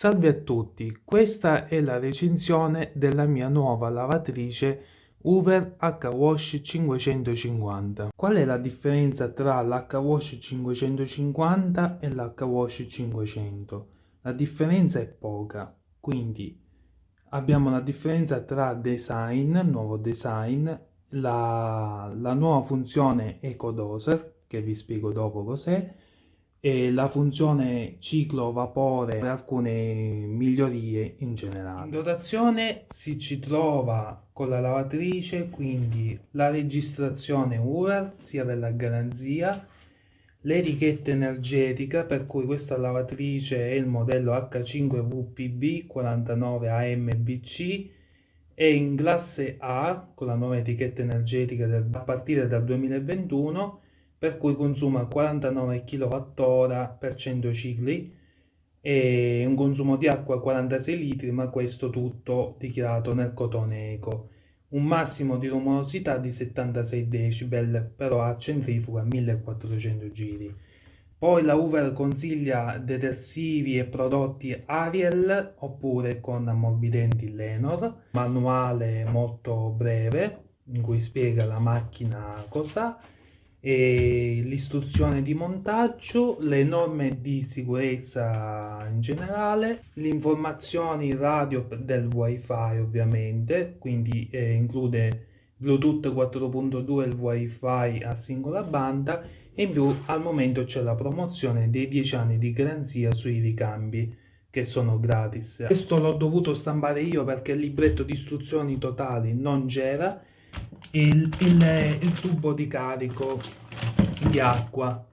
Salve a tutti, questa è la recensione della mia nuova lavatrice Hoover H-Wash 550. Qual è la differenza tra l'H-Wash 550 e l'H-Wash 500? La differenza è poca, quindi abbiamo la differenza tra design, nuovo design, la nuova funzione Eco Doser, che vi spiego dopo cos'è, e la funzione ciclo vapore e alcune migliorie in generale. In dotazione ci trova con la lavatrice quindi la registrazione URL sia della garanzia, l'etichetta energetica per cui questa lavatrice è il modello H5VPB 49 AMBC, è in classe A con la nuova etichetta energetica a partire dal 2021, per cui consuma 49 kWh per 100 cicli e un consumo di acqua 46 litri, ma questo tutto dichiarato nel cotone eco. Un massimo di rumorosità di 76 decibel, però a centrifuga 1400 giri. Poi la Hoover consiglia detersivi e prodotti Ariel oppure con ammorbidenti Lenor, manuale molto breve in cui spiega la macchina cos'ha, e l'istruzione di montaggio, le norme di sicurezza in generale, le informazioni radio del wifi ovviamente, quindi include Bluetooth 4.2 e il wifi a singola banda, e in più al momento c'è la promozione dei 10 anni di garanzia sui ricambi che sono gratis. Questo l'ho dovuto stampare io perché il libretto di istruzioni totali non c'era. Il tubo di carico di acqua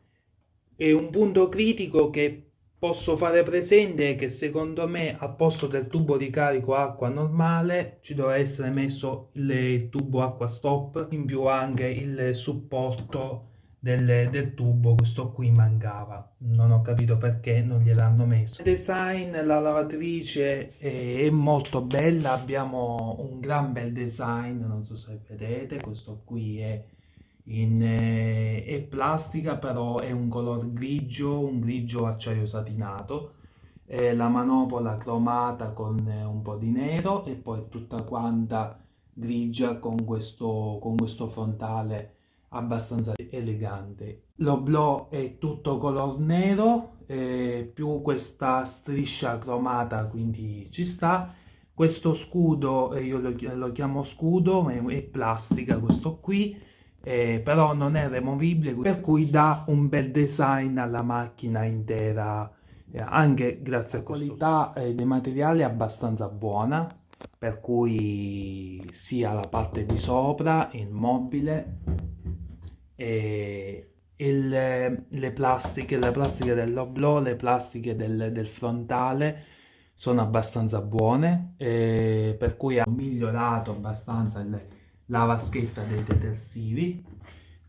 è un punto critico che posso fare presente, che secondo me al posto del tubo di carico acqua normale ci doveva essere messo il tubo acqua stop, in più anche il supporto del tubo. Questo qui mancava, non ho capito perché non gliel'hanno messo. Il design, la lavatrice è molto bella, abbiamo un gran bel design, non so se vedete, questo qui è plastica, però è un color grigio, un grigio acciaio satinato, la manopola cromata con un po' di nero e poi tutta quanta grigia con questo frontale abbastanza elegante. L'oblò è tutto color nero, più questa striscia cromata, quindi ci sta. Questo scudo, io lo chiamo scudo, ma è plastica questo qui, però non è removibile, per cui dà un bel design alla macchina intera, anche grazie a qualità dei materiali abbastanza buona, per cui sia la parte di sopra, il mobile, e le plastiche dell'oblò, le plastiche del frontale sono abbastanza buone, per cui ha migliorato abbastanza la vaschetta dei detersivi,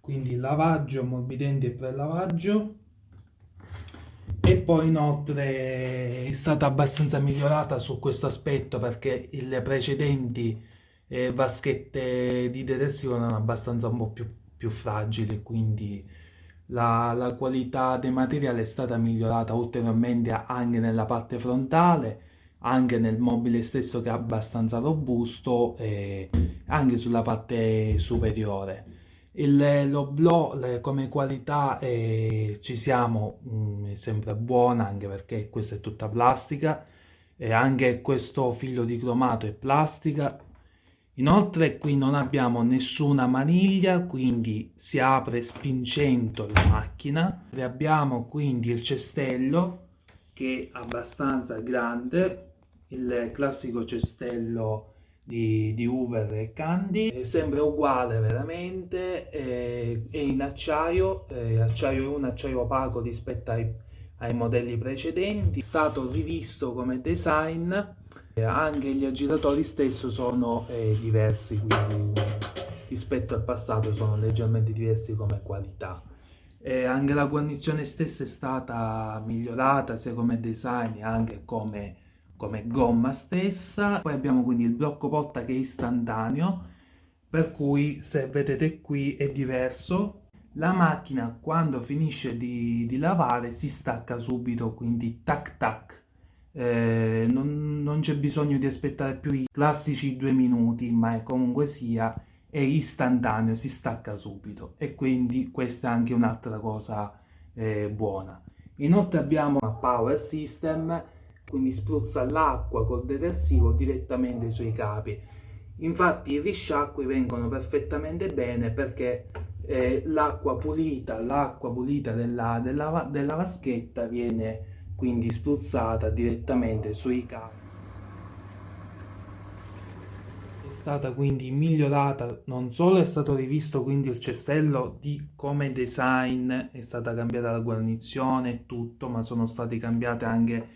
quindi lavaggio, morbidenti e prelavaggio. E poi inoltre è stata abbastanza migliorata su questo aspetto perché le precedenti vaschette di detersivo erano abbastanza un po' più fragili, quindi la qualità dei materiali è stata migliorata ulteriormente anche nella parte frontale, anche nel mobile stesso che è abbastanza robusto, e anche sulla parte superiore. L'oblò come qualità ci siamo, è sempre buona, anche perché questa è tutta plastica, e anche questo filo di cromato è plastica. Inoltre qui non abbiamo nessuna maniglia, quindi si apre spingendo la macchina. E abbiamo quindi il cestello che è abbastanza grande, il classico cestello di Hoover e Candy, sembra uguale veramente, è in acciaio, acciaio è un acciaio opaco rispetto ai modelli precedenti, è stato rivisto come design, anche gli aggiratori stesso sono diversi, quindi rispetto al passato sono leggermente diversi come qualità. Anche la guarnizione stessa è stata migliorata sia come design anche come gomma stessa. Poi abbiamo quindi il blocco porta che è istantaneo, per cui se vedete qui è diverso. La macchina quando finisce di lavare si stacca subito, quindi tac tac, non c'è bisogno di aspettare più i classici 2 minuti, ma comunque sia è istantaneo, si stacca subito e quindi questa è anche un'altra cosa buona. Inoltre abbiamo una power system, quindi spruzza l'acqua col detersivo direttamente sui capi. Infatti i risciacqui vengono perfettamente bene perché l'acqua pulita della vaschetta viene quindi spruzzata direttamente sui capi. È stata quindi migliorata, non solo è stato rivisto quindi il cestello di come design, è stata cambiata la guarnizione e tutto, ma sono stati cambiati anche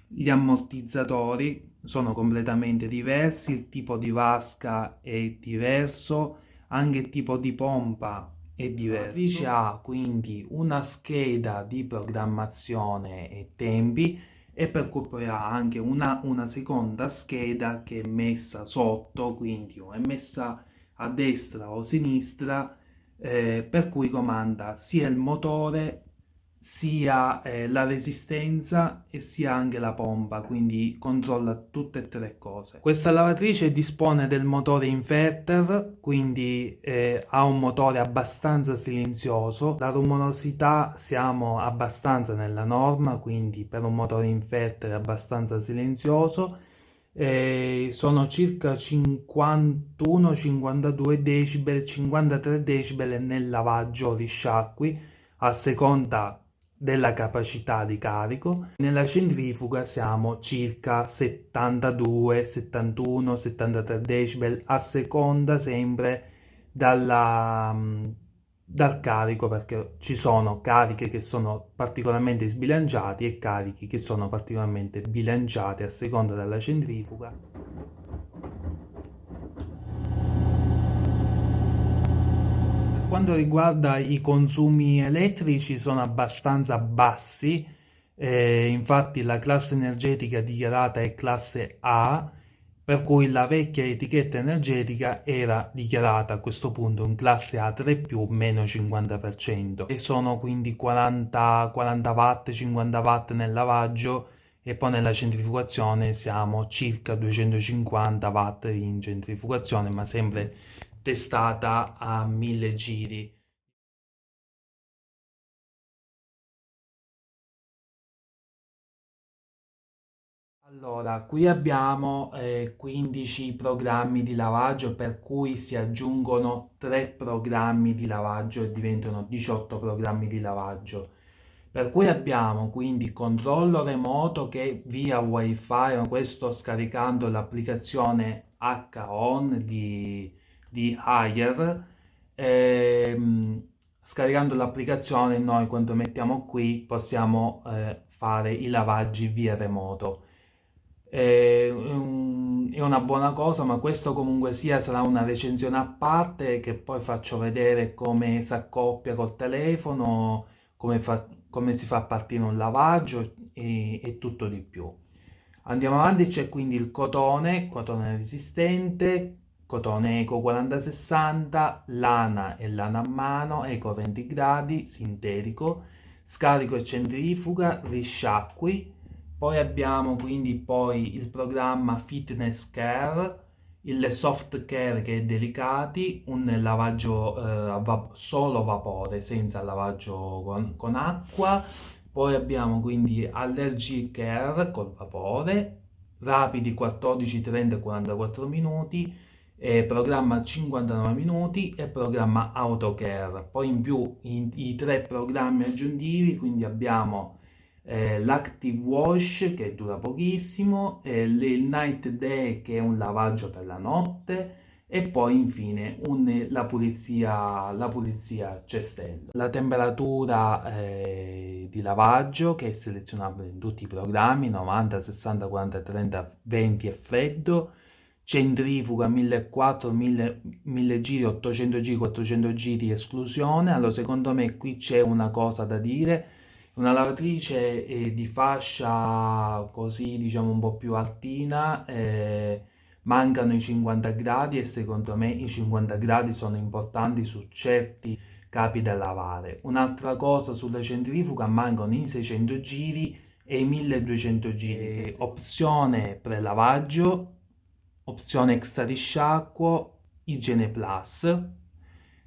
gli ammortizzatori, sono completamente diversi, il tipo di vasca è diverso, anche il tipo di pompa è diverso. La lavatrice ha quindi una scheda di programmazione e tempi e per cui poi ha anche una seconda scheda che è messa sotto, quindi o è messa a destra o a sinistra, per cui comanda sia il motore sia la resistenza e sia anche la pompa, quindi controlla tutte e tre cose. Questa lavatrice dispone del motore inverter, quindi ha un motore abbastanza silenzioso. La rumorosità siamo abbastanza nella norma, quindi per un motore inverter è abbastanza silenzioso. Sono circa 51-52 decibel, 53 decibel nel lavaggio risciacqui a seconda della capacità di carico. Nella centrifuga siamo circa 72, 71, 73 decibel a seconda sempre dal carico, perché ci sono cariche che sono particolarmente sbilanciati e carichi che sono particolarmente bilanciati a seconda della centrifuga. Per quanto riguarda i consumi elettrici sono abbastanza bassi, infatti la classe energetica dichiarata è classe A, per cui la vecchia etichetta energetica era dichiarata a questo punto in classe A3+, meno 50%, e sono quindi 40 watt, 50 watt nel lavaggio e poi nella centrifugazione siamo circa 250 watt in centrifugazione, ma sempre testata a 1000 giri. Allora, qui abbiamo 15 programmi di lavaggio, per cui si aggiungono 3 programmi di lavaggio e diventano 18 programmi di lavaggio. Per cui abbiamo quindi controllo remoto che via wifi, ma questo scaricando l'applicazione H-On di Haier. Scaricando l'applicazione noi quando mettiamo qui possiamo fare i lavaggi via remoto. È una buona cosa, ma questo comunque sia sarà una recensione a parte che poi faccio vedere come si accoppia col telefono, come si fa partire un lavaggio e tutto di più. Andiamo avanti, c'è quindi il cotone resistente, cotone Eco 4060, lana e lana a mano, Eco 20 gradi, sintetico, scarico e centrifuga, risciacqui. Poi abbiamo quindi poi il programma Fitness Care, il Soft Care che è delicati, un lavaggio solo vapore senza lavaggio con acqua. Poi abbiamo quindi Allergy Care col vapore, rapidi 14, 30, 44 minuti, programma 59 minuti e programma Autocare. Poi in più i tre programmi aggiuntivi, quindi abbiamo l'Active Wash che dura pochissimo, il Night Day che è un lavaggio per la notte e poi infine la pulizia cestello. La temperatura di lavaggio che è selezionabile in tutti i programmi, 90, 60, 40, 30, 20 e freddo, centrifuga 1400, 1000 giri, 800 giri, 400 giri esclusione. Allora secondo me qui c'è una cosa da dire. Una lavatrice di fascia così diciamo un po' più altina, mancano i 50 gradi e secondo me i 50 gradi sono importanti su certi capi da lavare. Un'altra cosa sulla centrifuga, mancano i 600 giri e i 1200 giri. Opzione prelavaggio, opzione extra risciacquo, igiene plus.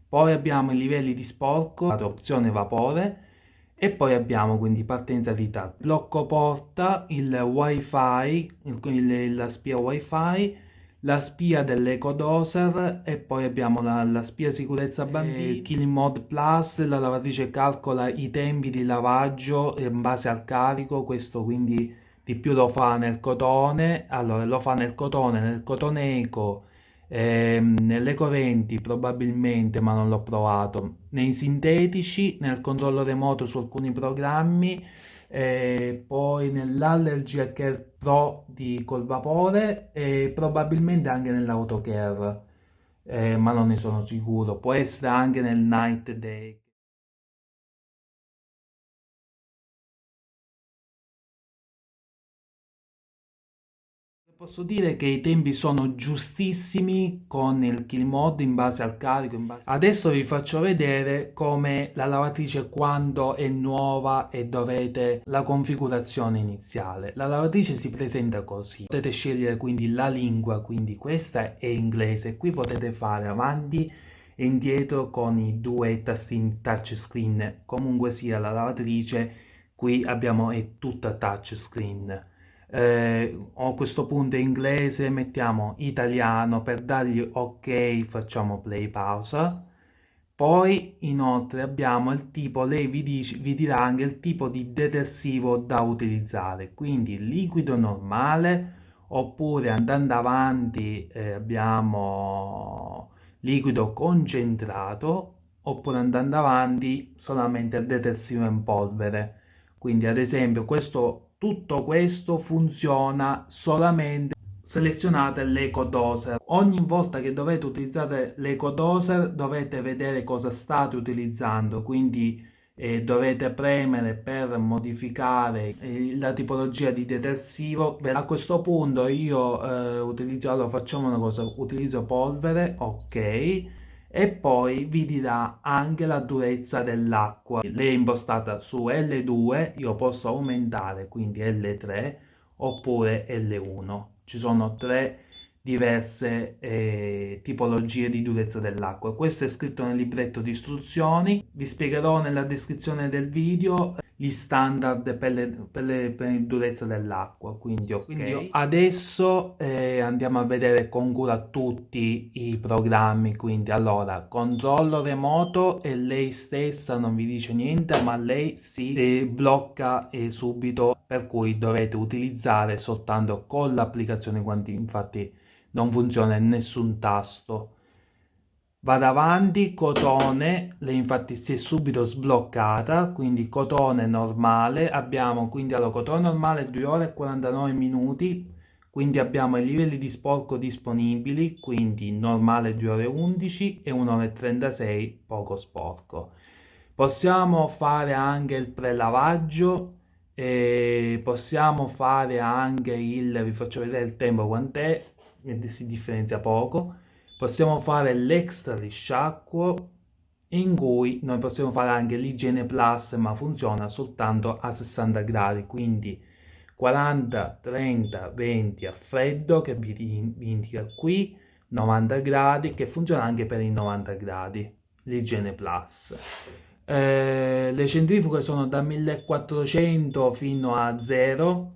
Poi abbiamo i livelli di sporco, opzione vapore. E poi abbiamo quindi partenza di ritardo, blocco porta, il wifi, la spia wifi, la spia dell'ecodoser e poi abbiamo la spia sicurezza bambini, Killing Mode Plus, la lavatrice calcola i tempi di lavaggio in base al carico, questo quindi di più lo fa nel cotone, allora lo fa nel cotone eco, nell'Eco 20 probabilmente, ma non l'ho provato, nei sintetici, nel controllo remoto su alcuni programmi, poi nell'Allergy Care Pro col vapore e probabilmente anche nell'AutoCare, ma non ne sono sicuro, può essere anche nel Night Day. Posso dire che i tempi sono giustissimi con il kill mode in base al carico. Adesso vi faccio vedere come la lavatrice quando è nuova e dovete la configurazione iniziale. La lavatrice si presenta così. Potete scegliere quindi la lingua, quindi questa è inglese. Qui potete fare avanti e indietro con i due tastini touchscreen. Comunque sia la lavatrice, qui abbiamo è tutta touchscreen. A questo punto in inglese mettiamo italiano, per dargli ok facciamo play pausa. Poi inoltre abbiamo il tipo, lei vi dirà anche il tipo di detersivo da utilizzare, quindi liquido normale oppure andando avanti abbiamo liquido concentrato oppure andando avanti solamente il detersivo in polvere. Quindi ad esempio tutto questo funziona solamente selezionate l'ecodoser. Ogni volta che dovete utilizzare l'ecodoser dovete vedere cosa state utilizzando, quindi dovete premere per modificare la tipologia di detersivo. A questo punto io utilizzo, allora facciamo una cosa, utilizzo polvere, ok, e poi vi dirà anche la durezza dell'acqua. Lei è impostata su L2, io posso aumentare quindi L3 oppure L1. Ci sono tre diverse tipologie di durezza dell'acqua. Questo è scritto nel libretto di istruzioni. Vi spiegherò nella descrizione del video gli standard per la durezza dell'acqua. Quindi, okay. Quindi adesso andiamo a vedere con cura tutti i programmi. Quindi allora, controllo remoto e lei stessa non vi dice niente, ma lei si blocca subito, per cui dovete utilizzare soltanto con l'applicazione quanti infatti non funziona nessun tasto. Vado avanti, cotone, lei infatti si è subito sbloccata, quindi cotone normale, abbiamo quindi allora cotone normale 2 ore e 49 minuti, quindi abbiamo i livelli di sporco disponibili, quindi normale 2 ore 11 e 1 ora e 36 poco sporco. Possiamo fare anche il prelavaggio, e possiamo fare anche vi faccio vedere il tempo quant'è, si differenzia poco. Possiamo fare l'extra risciacquo, in cui noi possiamo fare anche l'igiene plus, ma funziona soltanto a 60 gradi, quindi 40, 30, 20 a freddo, che vi indica qui, 90 gradi, che funziona anche per i 90 gradi, l'igiene plus. Le centrifughe sono da 1400 fino a 0.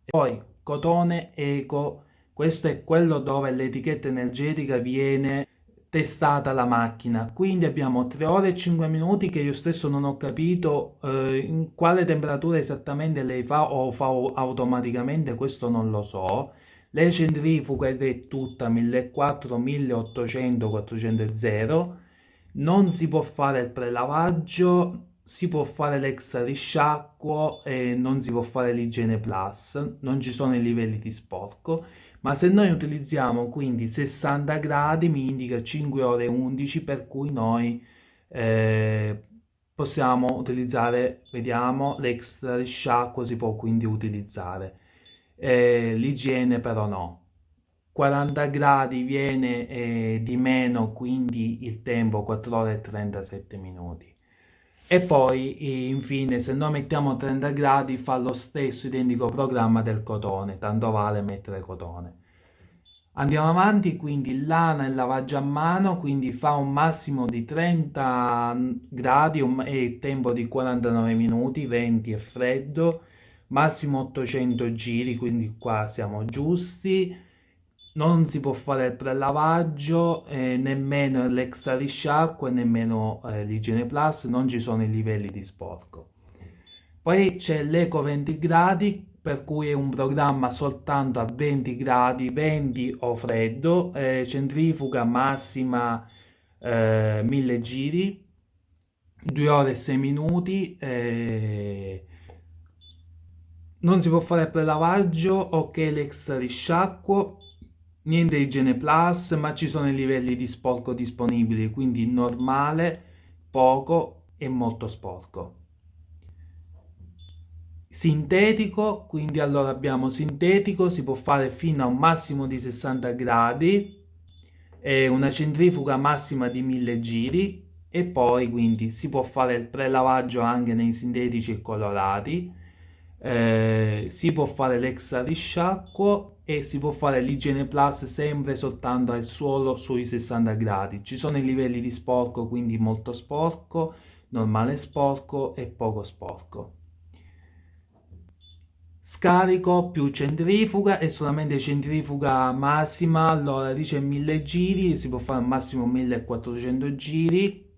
Poi cotone eco, questo è quello dove l'etichetta energetica viene testata la macchina, quindi abbiamo 3 ore e 5 minuti che io stesso non ho capito in quale temperatura esattamente lei fa o fa automaticamente, questo non lo so. Le centrifughe è tutta 1400, 1800, 400 e 0. Non si può fare il prelavaggio, si può fare l'extra risciacquo e non si può fare l'igiene plus, non ci sono i livelli di sporco, ma se noi utilizziamo quindi 60 gradi mi indica 5 ore 11, per cui noi eh, possiamo utilizzare, vediamo, l'extra risciacquo si può quindi utilizzare, l'igiene però no. 40 gradi viene di meno, quindi il tempo 4 ore e 37 minuti. E poi infine, se noi mettiamo 30 gradi, fa lo stesso identico programma del cotone, tanto vale mettere cotone. Andiamo avanti, quindi lana e lavaggio a mano, quindi fa un massimo di 30 gradi e tempo di 49 minuti, 20 è freddo, massimo 800 giri, quindi qua siamo giusti. Non si può fare il prelavaggio, nemmeno l'extra risciacquo e nemmeno l'igiene plus, non ci sono i livelli di sporco. Poi c'è l'Eco 20 gradi, per cui è un programma soltanto a 20 gradi, 20 o freddo, centrifuga massima 1000 giri, 2 ore e 6 minuti, non si può fare prelavaggio, ok l'extra risciacquo, niente igiene plus, ma ci sono i livelli di sporco disponibili, quindi normale, poco e molto sporco. Sintetico, quindi allora abbiamo sintetico, si può fare fino a un massimo di 60 gradi, una centrifuga massima di 1000 giri e poi quindi si può fare il prelavaggio anche nei sintetici e colorati, si può fare l'extra risciacquo e si può fare l'igiene plus sempre soltanto al suolo sui 60 gradi. Ci sono i livelli di sporco, quindi molto sporco, normale sporco e poco sporco. Scarico più centrifuga e solamente centrifuga massima, allora dice 1000 giri, si può fare al massimo 1400 giri.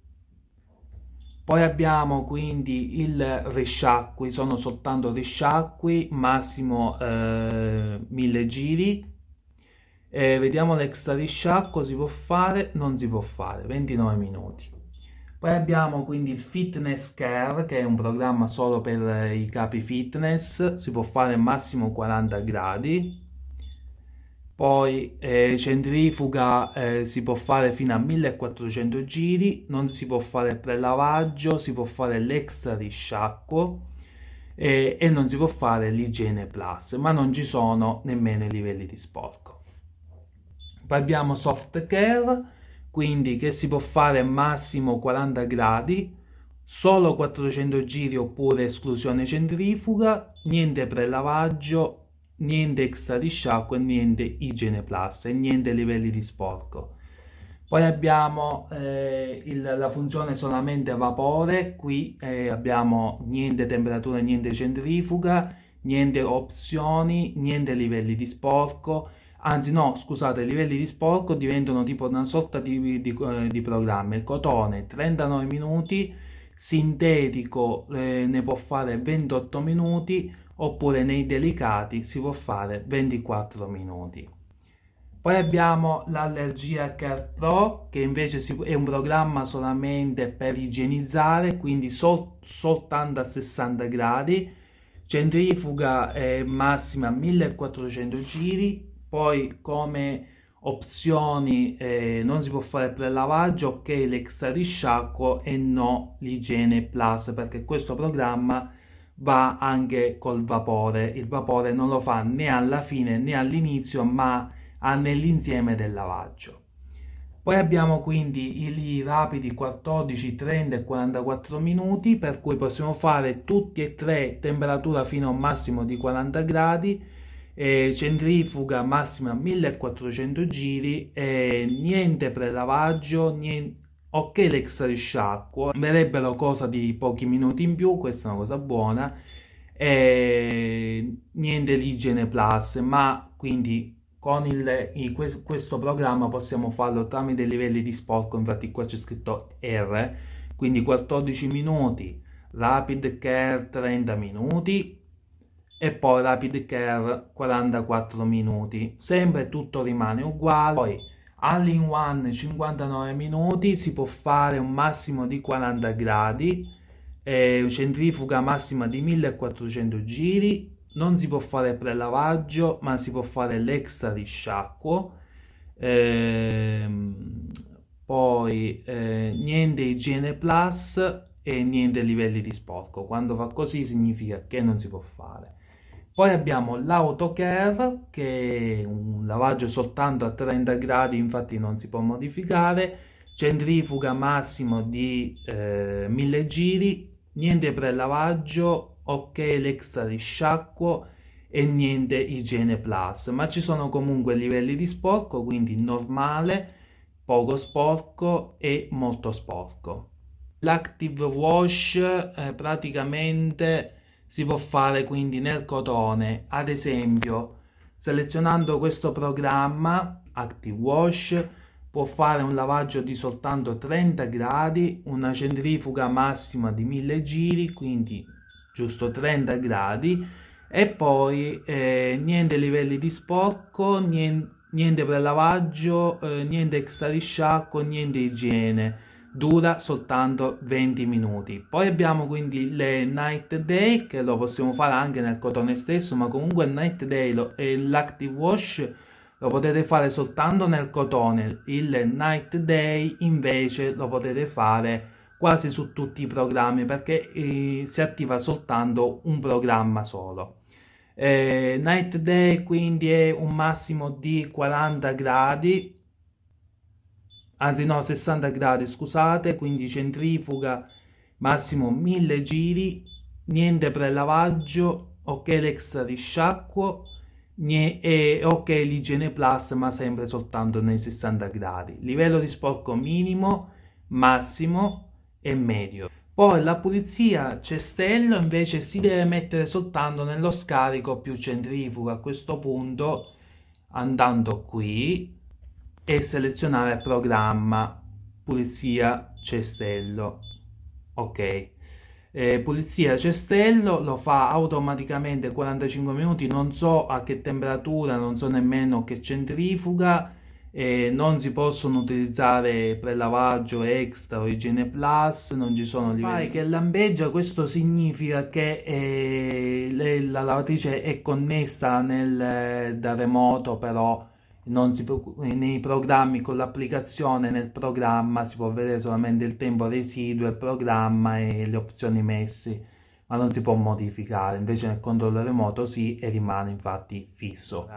Poi abbiamo quindi il risciacqui, sono soltanto risciacqui, massimo 1000 giri. Vediamo l'extra risciacquo, si può fare, non si può fare, 29 minuti. Poi abbiamo quindi il Fitness Care, che è un programma solo per i capi fitness, si può fare massimo 40 gradi. Poi centrifuga si può fare fino a 1400 giri, non si può fare prelavaggio, si può fare l'extra risciacquo e non si può fare l'igiene plus, ma non ci sono nemmeno i livelli di sporco. Poi abbiamo soft care, quindi che si può fare massimo 40 gradi, solo 400 giri oppure esclusione centrifuga, niente prelavaggio, niente extra risciacquo e niente igiene plus e niente livelli di sporco. Poi abbiamo la funzione solamente vapore, qui abbiamo niente temperatura, niente centrifuga, niente opzioni, niente livelli di sporco. Anzi, no, scusate, i livelli di sporco diventano tipo una sorta di programma. Il cotone 39 minuti, sintetico ne può fare 28 minuti, oppure nei delicati si può fare 24 minuti. Poi abbiamo l'Allergia Care Pro, che invece è un programma solamente per igienizzare, quindi soltanto a 60 gradi, centrifuga massima 1400 giri, poi come opzioni non si può fare prelavaggio, ok l'extra risciacquo e no l'igiene plus, perché questo programma va anche col vapore. Il vapore non lo fa né alla fine né all'inizio, ma nell'insieme del lavaggio. Poi abbiamo quindi i rapidi 14, 30 e 44 minuti, per cui possiamo fare tutti e tre temperatura fino a un massimo di 40 gradi, centrifuga massima 1400 giri, niente prelavaggio, niente, ok l'extra risciacquo, verrebbero cosa di pochi minuti in più, questa è una cosa buona, niente l'igiene plus, ma quindi con questo programma possiamo farlo tramite livelli di sporco, infatti qua c'è scritto R, quindi 14 minuti, Rapid Care 30 minuti e poi Rapid Care 44 minuti, sempre tutto rimane uguale. Poi All-in-One 59 minuti, si può fare un massimo di 40 gradi, centrifuga massima di 1400 giri, non si può fare prelavaggio ma si può fare l'extra risciacquo, poi niente igiene plus e niente livelli di sporco. Quando fa così significa che non si può fare. Poi abbiamo l'autocare, che è un lavaggio soltanto a 30 gradi, infatti non si può modificare, centrifuga massimo di 1000 giri, niente prelavaggio, ok l'extra risciacquo e niente igiene plus, ma ci sono comunque livelli di sporco, quindi normale, poco sporco e molto sporco. L'active wash praticamente si può fare quindi nel cotone, ad esempio selezionando questo programma Active Wash può fare un lavaggio di soltanto 30 gradi, una centrifuga massima di 1000 giri, quindi giusto 30 gradi, e poi niente livelli di sporco, niente prelavaggio, niente extra risciacquo, niente igiene, dura soltanto 20 minuti. Poi abbiamo quindi le Night Day, che lo possiamo fare anche nel cotone stesso, ma comunque il Night Day e l'Active Wash lo potete fare soltanto nel cotone. Il Night Day invece lo potete fare quasi su tutti i programmi, perché si attiva soltanto un programma solo. Night Day quindi è un massimo di 40 gradi, anzi no, 60 gradi, scusate, quindi centrifuga massimo 1000 giri, niente prelavaggio, ok l'extra risciacquo e ok l'igiene plus, ma sempre soltanto nei 60 gradi. Livello di sporco minimo, massimo e medio. Poi la pulizia cestello invece si deve mettere soltanto nello scarico più centrifuga. A questo punto, andando qui e selezionare programma pulizia cestello, ok. Pulizia cestello lo fa automaticamente 45 minuti, non so a che temperatura, non so nemmeno che centrifuga, non si possono utilizzare prelavaggio extra o igiene plus, non ci sono livelli che lampeggia. Questo significa che la lavatrice è connessa da remoto, però non si nei programmi con l'applicazione nel programma si può vedere solamente il tempo residuo, il programma e le opzioni messe, ma non si può modificare. Invece nel controllo remoto sì, e rimane infatti fisso.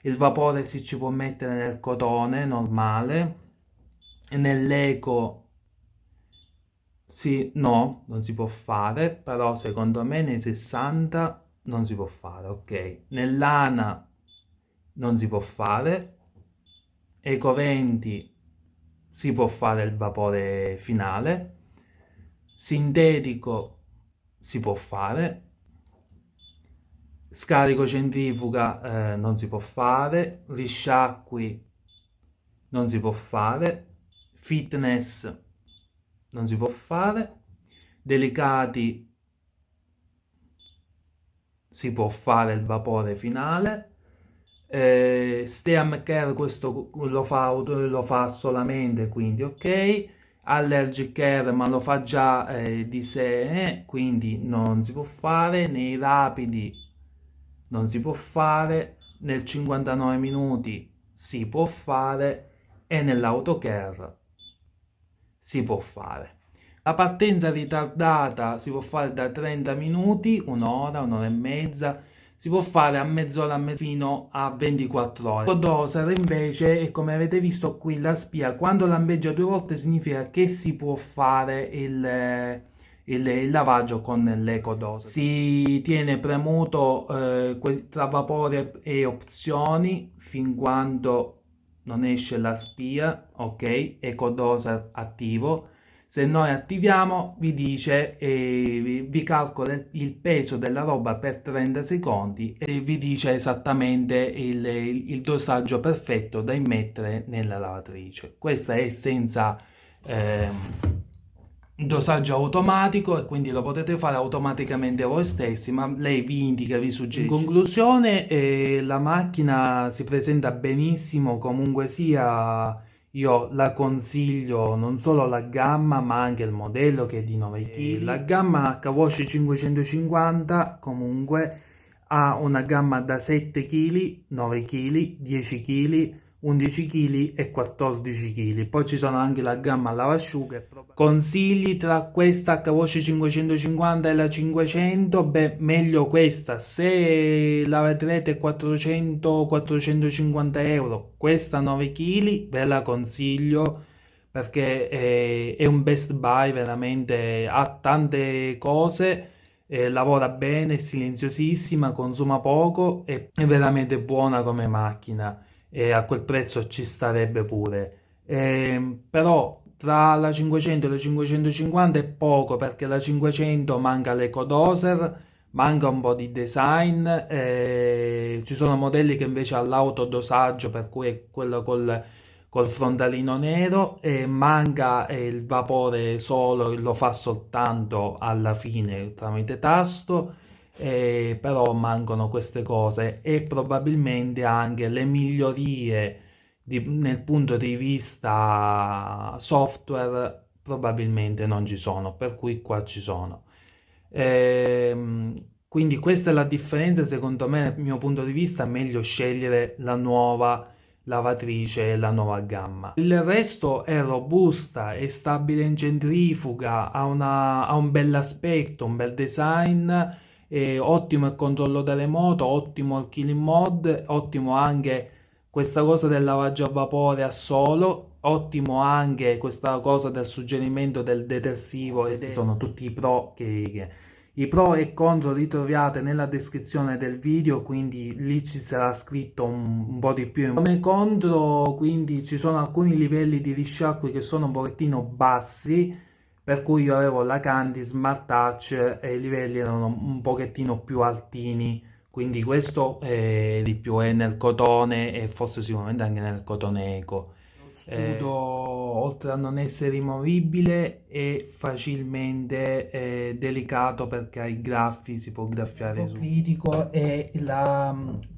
Il vapore si ci può mettere nel cotone normale, e nell'eco sì, no, non si può fare, però secondo me nei 60 non si può fare, ok. Nell'ANA non si può fare, Eco 20 si può fare il vapore finale, sintetico si può fare, scarico centrifuga non si può fare, risciacqui non si può fare, fitness non si può fare, delicati si può fare il vapore finale. Steam Care questo lo fa solamente, quindi ok. Allergy Care ma lo fa già di sé, quindi non si può fare. Nei rapidi non si può fare, nel 59 minuti si può fare e nell'autocare si può fare. La partenza ritardata si può fare da 30 minuti, un'ora, un'ora e mezza, si può fare a mezz'ora fino a 24 ore. Il doser invece è, come avete visto qui la spia, quando lampeggia 2 volte significa che si può fare il lavaggio con l'ecodoser. Si tiene premuto tra vapore e opzioni fin quando non esce la spia, ok, ecodoser attivo. Se noi attiviamo vi dice, vi calcola il peso della roba per 30 secondi e vi dice esattamente il dosaggio perfetto da immettere nella lavatrice. Questa è senza dosaggio automatico, e quindi lo potete fare automaticamente voi stessi, ma lei vi indica, vi suggerisce. In conclusione, la macchina si presenta benissimo, comunque sia. Io la consiglio, non solo la gamma ma anche il modello, che è di 9 kg. La gamma HWash 550 comunque ha una gamma da 7 kg, 9 kg, 10 kg, 11 kg e 14 kg. Poi ci sono anche la gamma lavasciuga. Consigli tra questa HWash 550 e la 500? Beh, meglio questa. Se la vedrete 400-450 euro, questa 9 kg ve la consiglio, perché è un best buy, veramente ha tante cose, lavora bene, è silenziosissima, consuma poco, è veramente buona come macchina e a quel prezzo ci starebbe pure. Però tra la 500 e la 550 è poco, perché la 500 manca l'ecodoser, manca un po' di design, ci sono modelli che invece ha l'autodosaggio, per cui è quello col frontalino nero, e manca il vapore solo, lo fa soltanto alla fine tramite tasto, però mancano queste cose e probabilmente anche le migliorie nel punto di vista software probabilmente non ci sono, per cui qua ci sono. Quindi questa è la differenza, secondo me, dal mio punto di vista, è meglio scegliere la nuova lavatrice e la nuova gamma. Il resto è robusta, è stabile in centrifuga, ha un bel aspetto, un bel design, è ottimo il controllo da remoto, ottimo il killing mode, ottimo anche questa cosa del lavaggio a vapore a solo, ottimo anche questa cosa del suggerimento del detersivo. Questi sono tutti i pro i pro e contro li trovate nella descrizione del video, quindi lì ci sarà scritto un po' di più. Come contro, quindi ci sono alcuni livelli di risciacqui che sono un pochettino bassi, per cui io avevo la Candy Smart Touch e i livelli erano un pochettino più altini, quindi questo di più è nel cotone e forse sicuramente anche nel cotone eco. Lo scudo, oltre a non essere rimovibile, è facilmente delicato perché ha i graffi, si può graffiare su. Il critico è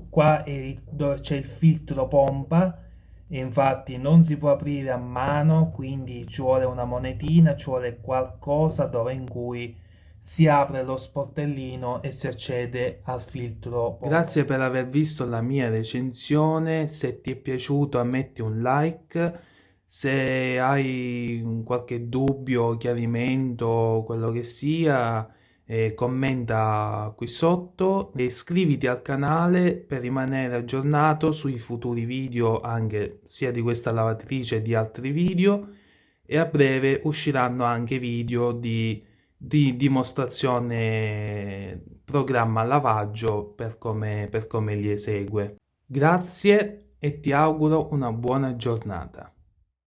qua dove c'è il filtro pompa, e infatti non si può aprire a mano, quindi ci vuole una monetina, ci vuole qualcosa dove in cui si apre lo sportellino e si accede al filtro. Grazie per aver visto la mia recensione, se ti è piaciuto metti un like, se hai qualche dubbio, chiarimento, quello che sia, commenta qui sotto e iscriviti al canale per rimanere aggiornato sui futuri video, anche sia di questa lavatrice che di altri video, e a breve usciranno anche video di dimostrazione programma lavaggio per come li esegue. Grazie e ti auguro una buona giornata.